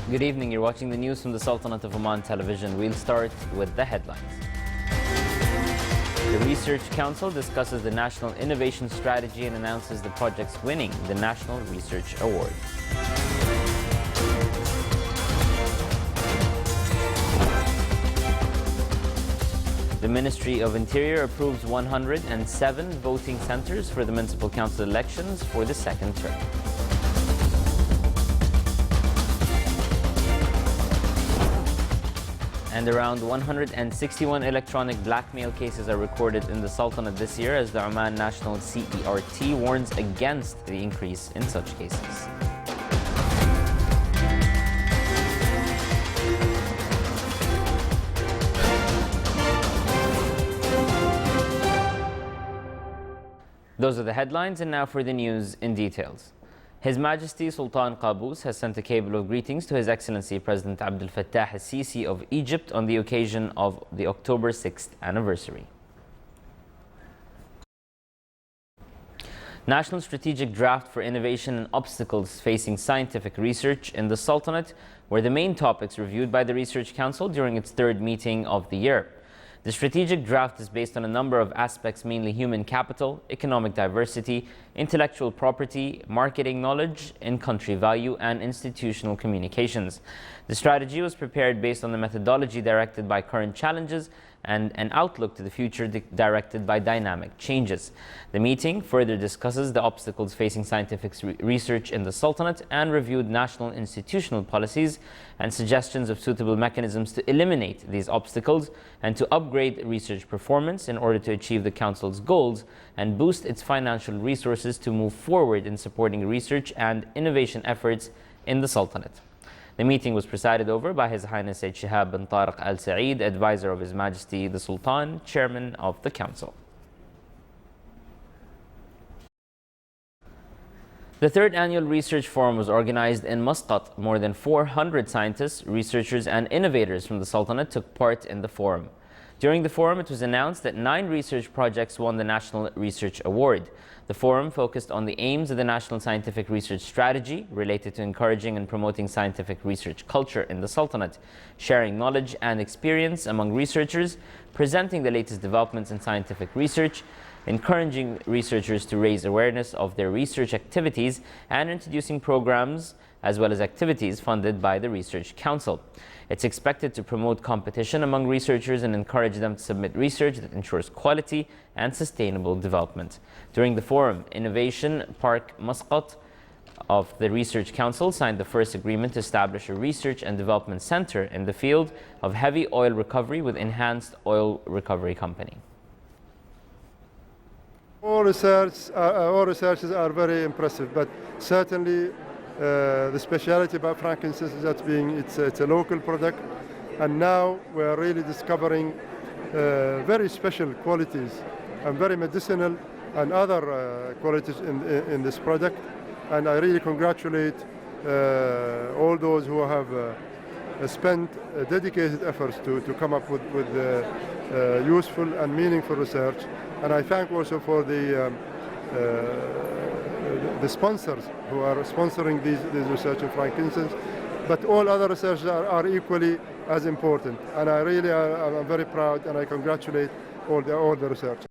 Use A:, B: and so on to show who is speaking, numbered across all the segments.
A: Good evening. You're watching the news from the Sultanate of Oman television. We'll start with the headlines. The Research Council discusses the National Innovation Strategy and announces the projects winning the National Research Award. The Ministry of Interior approves 107 voting centers for the municipal council elections for the second term. And around 161 electronic blackmail cases are recorded in the Sultanate this year as the Oman National CERT warns against the increase in such cases. Those are the headlines, and now for the news in details. His Majesty Sultan Qaboos has sent a cable of greetings to His Excellency President Abdel Fattah al-Sisi of Egypt on the occasion of the October 6th anniversary. National Strategic Draft for Innovation and Obstacles Facing Scientific Research in the Sultanate were the main topics reviewed by the Research Council during its third meeting of the year. The strategic draft is based on a number of aspects, mainly human capital, economic diversity, intellectual property, marketing knowledge, in-country value, and institutional communications. The strategy was prepared based on the methodology directed by current challenges and an outlook to the future directed by dynamic changes. The meeting further discusses the obstacles facing scientific research in the Sultanate and reviewed national institutional policies and suggestions of suitable mechanisms to eliminate these obstacles and to upgrade research performance in order to achieve the Council's goals and boost its financial resources to move forward in supporting research and innovation efforts in the Sultanate. The meeting was presided over by His Highness Sayyid Shihab bin Tariq Al Saeed, advisor of His Majesty the Sultan, chairman of the Council. The third annual research forum was organized in Muscat. More than 400 scientists, researchers, and innovators from the Sultanate took part in the forum. During the forum, it was announced that 9 research projects won the National Research Award. The forum focused on the aims of the National Scientific Research Strategy related to encouraging and promoting scientific research culture in the Sultanate, sharing knowledge and experience among researchers, presenting the latest developments in scientific research, encouraging researchers to raise awareness of their research activities, and introducing programs as well as activities funded by the Research Council. It's expected to promote competition among researchers and encourage them to submit research that ensures quality and sustainable development. During the forum, Innovation Park Muscat of the Research Council signed the first agreement to establish a research and development center in the field of heavy oil recovery with Enhanced Oil Recovery Company.
B: All researches are very impressive, but certainly the speciality about frankincense is that it's a local product, and now we are really discovering very special qualities and very medicinal and other qualities in this product. And I really congratulate all those who have spent dedicated efforts to come up with useful and meaningful research. And I thank also for the sponsors who are sponsoring these research in frankincense, but all other researchers are equally as important. And I really am very proud, and I congratulate all the researchers.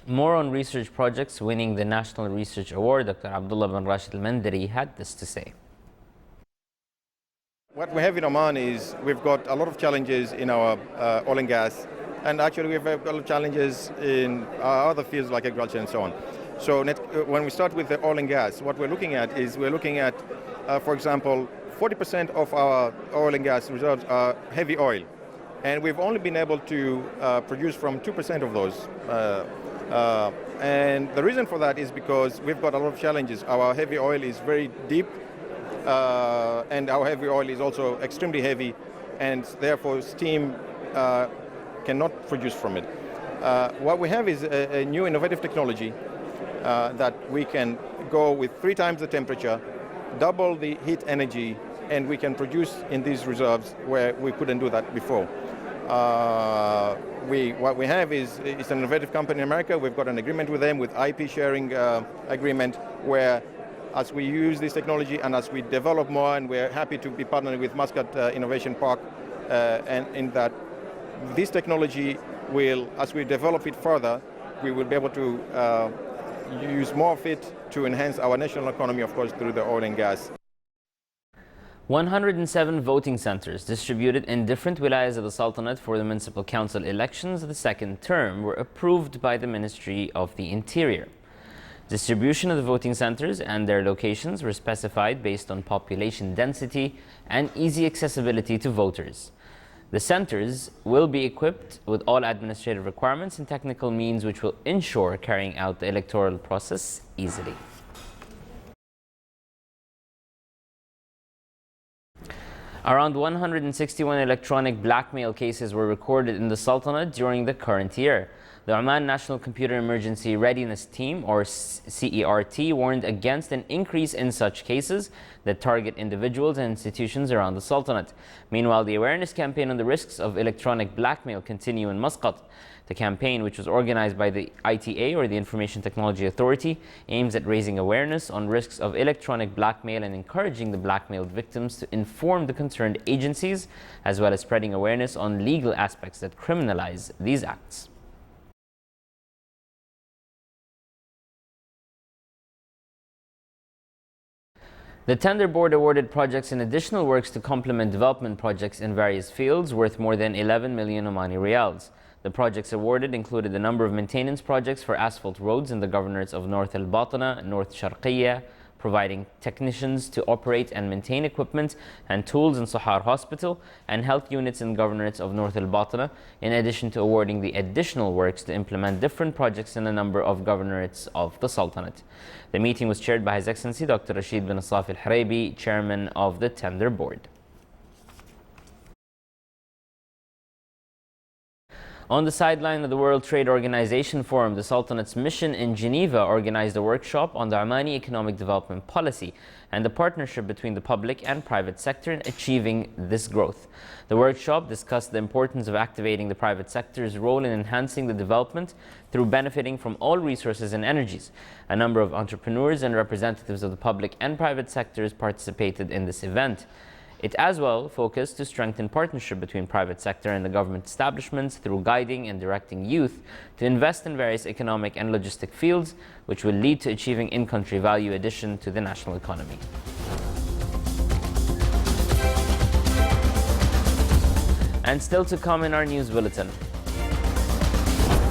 A: More on research projects winning the National Research Award, Dr. Abdullah bin Rashid Al-Mandari had this to say.
C: What we have in Oman is we've got a lot of challenges in our oil and gas, and actually we have a lot of challenges in our other fields like agriculture and so on. So when we start with the oil and gas, what we're looking at, for example, 40% of our oil and gas reserves are heavy oil, and we've only been able to produce from 2% of those. And the reason for that is because we've got a lot of challenges. Our heavy oil is very deep, and our heavy oil is also extremely heavy, and therefore steam cannot produce from it. What we have is a new innovative technology that we can go with 3 times the temperature, double the heat energy, and we can produce in these reserves where we couldn't do that before. What we have is it's an innovative company in America. We've got an agreement with them with IP sharing agreement where as we use this technology and as we develop more, and we're happy to be partnering with Muscat Innovation Park, and in that this technology will, as we develop it further, we will be able to use more of it to enhance our national economy, of course, through the oil and gas.
A: 107 voting centers distributed in different wilayas of the Sultanate for the municipal council elections of the second term were approved by the Ministry of the Interior. Distribution of the voting centers and their locations were specified based on population density and easy accessibility to voters. The centers will be equipped with all administrative requirements and technical means which will ensure carrying out the electoral process easily. Around 161 electronic blackmail cases were recorded in the Sultanate during the current year. The Oman National Computer Emergency Readiness Team, or CERT, warned against an increase in such cases that target individuals and institutions around the Sultanate. Meanwhile, the awareness campaign on the risks of electronic blackmail continue in Muscat. The campaign, which was organized by the ITA, or the Information Technology Authority, aims at raising awareness on risks of electronic blackmail and encouraging the blackmailed victims to inform the concerned agencies, as well as spreading awareness on legal aspects that criminalize these acts. The tender board awarded projects and additional works to complement development projects in various fields worth more than 11 million Omani riyals. The projects awarded included a number of maintenance projects for asphalt roads in the governorates of North Al Batana, North Sharqiyya, providing technicians to operate and maintain equipment and tools in Sahar Hospital, and health units in governorates of North Al Batana, in addition to awarding the additional works to implement different projects in a number of governorates of the Sultanate. The meeting was chaired by His Excellency Dr. Rashid bin Asaf Al-Haraibi, Chairman of the Tender Board. On the sideline of the World Trade Organization Forum, the Sultanate's mission in Geneva organized a workshop on the Omani economic development policy and the partnership between the public and private sector in achieving this growth. The workshop discussed the importance of activating the private sector's role in enhancing the development through benefiting from all resources and energies. A number of entrepreneurs and representatives of the public and private sectors participated in this event. It as well focused to strengthen partnership between private sector and the government establishments through guiding and directing youth to invest in various economic and logistic fields, which will lead to achieving in-country value addition to the national economy. And still to come in our news bulletin.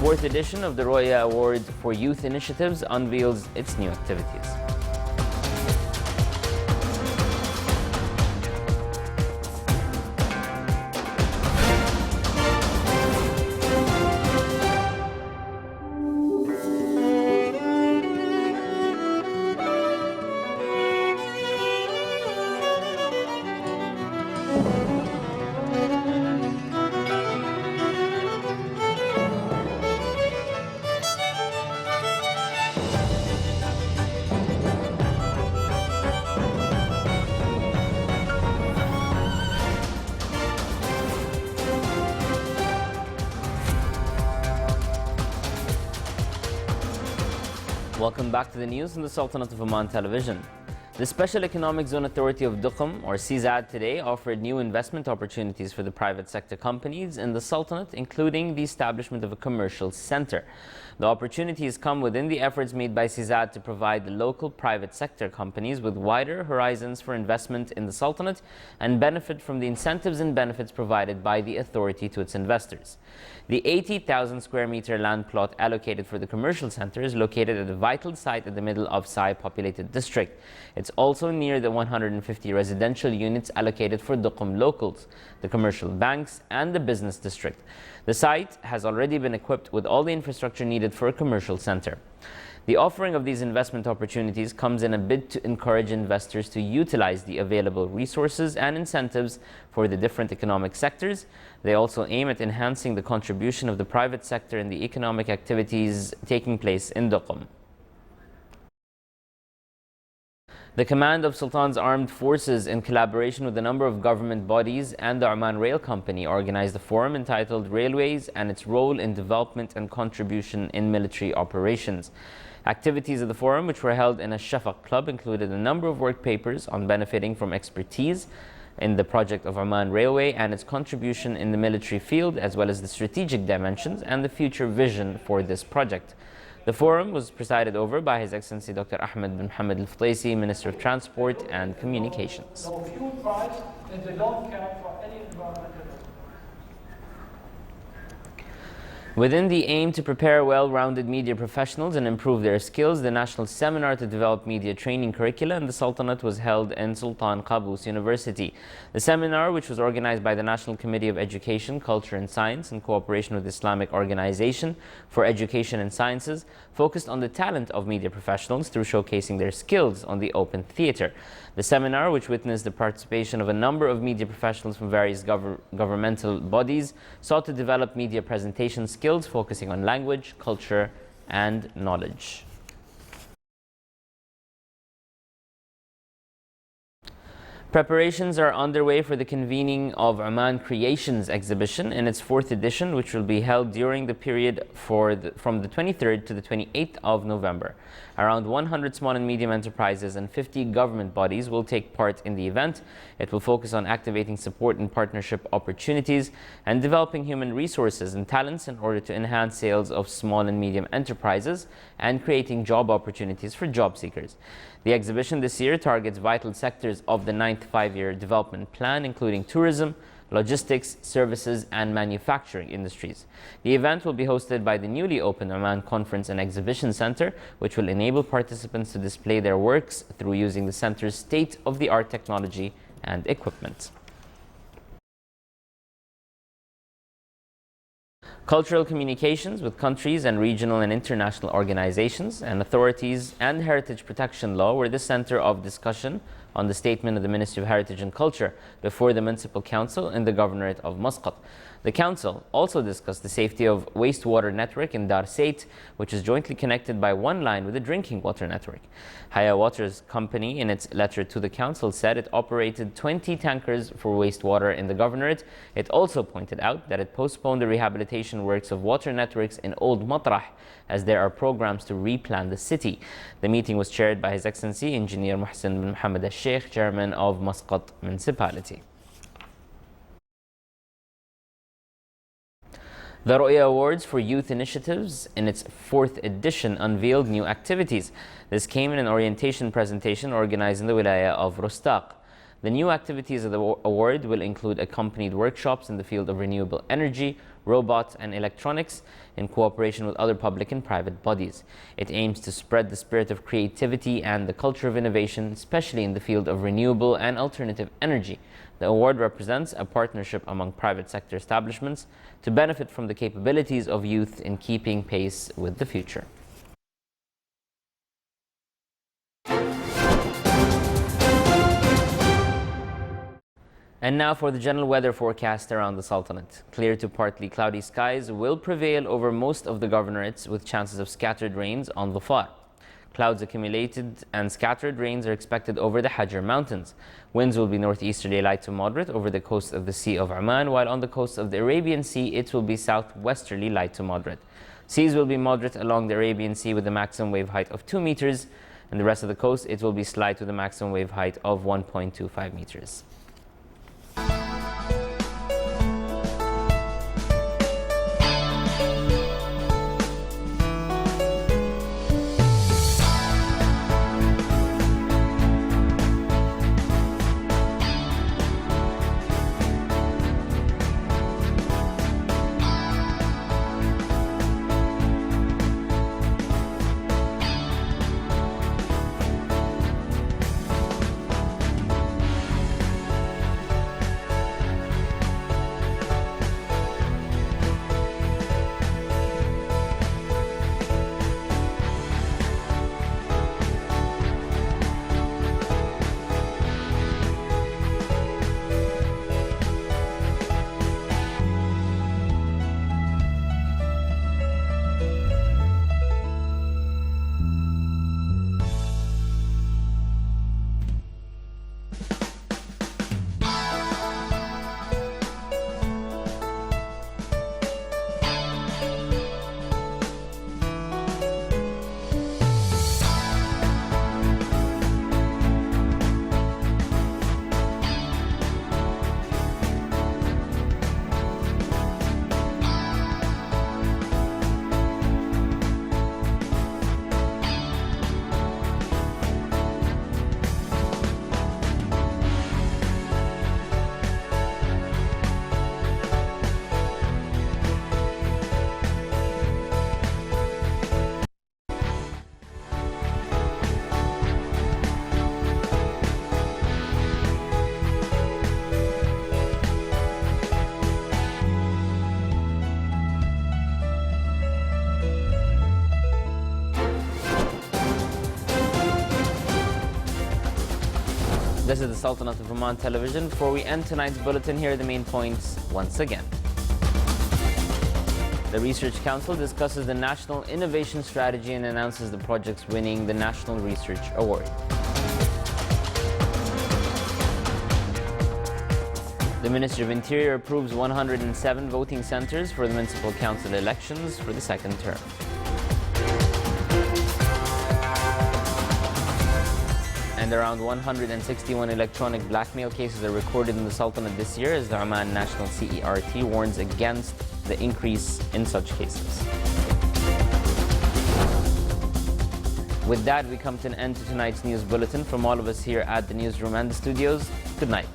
A: Fourth edition of the Roya Award for Youth Initiatives unveils its new activities. Welcome back to the news on the Sultanate of Oman Television. The Special Economic Zone Authority of Duqm, or SEZAD, today offered new investment opportunities for the private sector companies in the Sultanate, including the establishment of a commercial center. The opportunities come within the efforts made by SEZAD to provide the local private sector companies with wider horizons for investment in the Sultanate and benefit from the incentives and benefits provided by the authority to its investors. The 80,000 square meter land plot allocated for the commercial center is located at a vital site in the middle of Sai populated district. It's also near the 150 residential units allocated for Duqm locals, the commercial banks, and the business district. The site has already been equipped with all the infrastructure needed for a commercial center. The offering of these investment opportunities comes in a bid to encourage investors to utilize the available resources and incentives for the different economic sectors. They also aim at enhancing the contribution of the private sector in the economic activities taking place in Duqm. The Command of Sultan's Armed Forces, in collaboration with a number of government bodies and the Oman Rail Company, organized a forum entitled Railways and its Role in Development and Contribution in Military Operations. Activities of the forum, which were held in a Shafaq club, included a number of work papers on benefiting from expertise in the project of Oman Railway and its contribution in the military field, as well as the strategic dimensions and the future vision for this project. The forum was presided over by His Excellency Dr. Ahmed bin Mohammed Al-Futaisi, Minister of Transport and Communications.
D: No fuel price, and they don't care for any environmental.
A: Within the aim to prepare well-rounded media professionals and improve their skills, the National Seminar to Develop Media Training Curricula in the Sultanate was held in Sultan Qaboos University. The seminar, which was organized by the National Committee of Education, Culture and Science in cooperation with the Islamic Organization for Education and Sciences, focused on the talent of media professionals through showcasing their skills on the open theater. The seminar, which witnessed the participation of a number of media professionals from various governmental bodies, sought to develop media presentation skills focusing on language, culture, and knowledge. Preparations are underway for the convening of Oman Creations exhibition in its fourth edition, which will be held during the period from the 23rd to the 28th of November. Around 100 small and medium enterprises and 50 government bodies will take part in the event. It will focus on activating support and partnership opportunities and developing human resources and talents in order to enhance sales of small and medium enterprises and creating job opportunities for job seekers. The exhibition this year targets vital sectors of the 9th Five-Year Development Plan, including tourism, logistics, services, and manufacturing industries. The event will be hosted by the newly opened Oman Conference and Exhibition Center, which will enable participants to display their works through using the center's state-of-the-art technology and equipment. Cultural communications with countries and regional and international organizations and authorities and heritage protection law were the center of discussion on the statement of the Ministry of Heritage and Culture before the Municipal Council in the Governorate of Muscat. The Council also discussed the safety of wastewater network in Dar Sait, which is jointly connected by one line with the drinking water network. Haya Waters Company, in its letter to the Council, said it operated 20 tankers for wastewater in the Governorate. It also pointed out that it postponed the rehabilitation works of water networks in Old Matrah, as there are programs to replan the city. The meeting was chaired by His Excellency Engineer Mohsen bin Mohammed Al-Sheikh, Chairman of Muscat Municipality. The Ru'ya Awards for Youth Initiatives in its fourth edition unveiled new activities. This came in an orientation presentation organized in the Wilaya of Rostaq. The new activities of the award will include accompanied workshops in the field of renewable energy, robots and electronics in cooperation with other public and private bodies. It aims to spread the spirit of creativity and the culture of innovation, especially in the field of renewable and alternative energy. The award represents a partnership among private sector establishments to benefit from the capabilities of youth in keeping pace with the future. And now for the general weather forecast around the Sultanate. Clear to partly cloudy skies will prevail over most of the governorates, with chances of scattered rains on the far. Clouds accumulated and scattered rains are expected over the Hajar Mountains. Winds will be northeasterly light to moderate over the coast of the Sea of Oman, while on the coast of the Arabian Sea it will be southwesterly light to moderate. Seas will be moderate along the Arabian Sea with a maximum wave height of 2 meters, and the rest of the coast it will be slight with a maximum wave height of 1.25 meters. This is the Sultanate of Oman television. Before we end tonight's bulletin, here are the main points once again. The Research Council discusses the National Innovation Strategy and announces the projects winning the National Research Award. The Ministry of Interior approves 107 voting centers for the municipal council elections for the second term. And around 161 electronic blackmail cases are recorded in the Sultanate this year as the Oman National CERT warns against the increase in such cases. With that, we come to an end to tonight's news bulletin. From all of us here at the newsroom and the studios, good night.